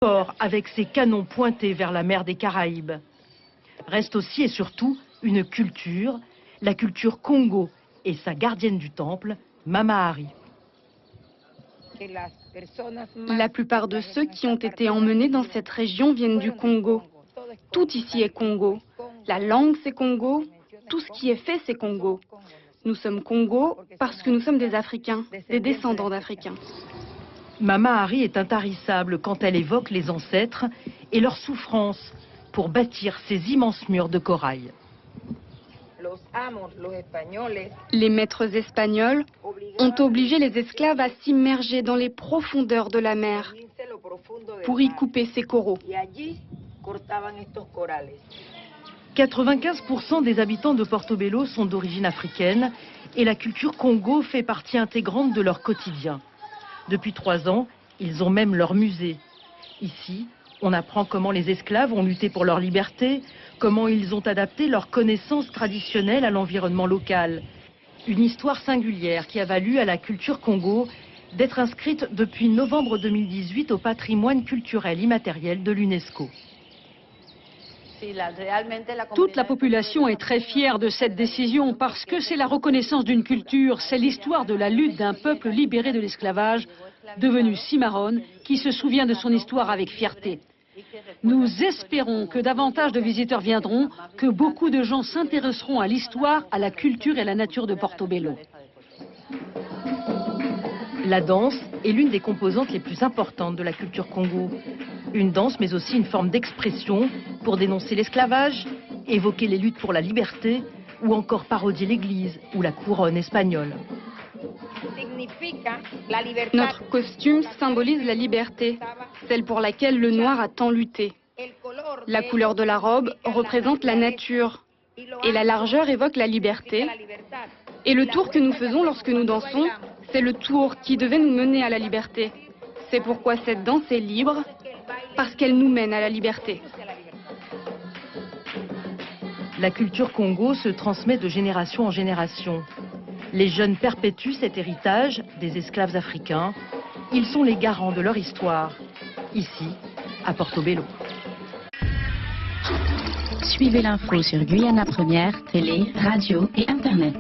Port avec ses canons pointés vers la mer des Caraïbes. Reste aussi et surtout une culture, la culture Congo et sa gardienne du temple, Mama Hari. La plupart de ceux qui ont été emmenés dans cette région viennent du Congo. Tout ici est Congo. La langue c'est Congo, tout ce qui est fait c'est Congo. Nous sommes Congo parce que nous sommes des Africains, des descendants d'Africains. Mama Hari est intarissable quand elle évoque les ancêtres et leurs souffrances pour bâtir ces immenses murs de corail. Les maîtres espagnols ont obligé les esclaves à s'immerger dans les profondeurs de la mer pour y couper ces coraux. 95% des habitants de Portobello sont d'origine africaine et la culture Congo fait partie intégrante de leur quotidien. Depuis 3 ans, ils ont même leur musée. Ici, on apprend comment les esclaves ont lutté pour leur liberté, comment ils ont adapté leurs connaissances traditionnelles à l'environnement local. Une histoire singulière qui a valu à la culture Congo d'être inscrite depuis novembre 2018 au patrimoine culturel immatériel de l'UNESCO. Toute la population est très fière de cette décision parce que c'est la reconnaissance d'une culture, c'est l'histoire de la lutte d'un peuple libéré de l'esclavage, devenu cimarron, qui se souvient de son histoire avec fierté. Nous espérons que davantage de visiteurs viendront, que beaucoup de gens s'intéresseront à l'histoire, à la culture et à la nature de Portobello. La danse est l'une des composantes les plus importantes de la culture Congo. Une danse, mais aussi une forme d'expression pour dénoncer l'esclavage, évoquer les luttes pour la liberté ou encore parodier l'église ou la couronne espagnole. Notre costume symbolise la liberté, celle pour laquelle le noir a tant lutté. La couleur de la robe représente la nature et la largeur évoque la liberté. Et le tour que nous faisons lorsque nous dansons, c'est le tour qui devait nous mener à la liberté. C'est pourquoi cette danse est libre, parce qu'elle nous mène à la liberté. La culture Congo se transmet de génération en génération. Les jeunes perpétuent cet héritage des esclaves africains. Ils sont les garants de leur histoire, ici, à Portobello. Suivez l'info sur Guyana Première, télé, radio et Internet.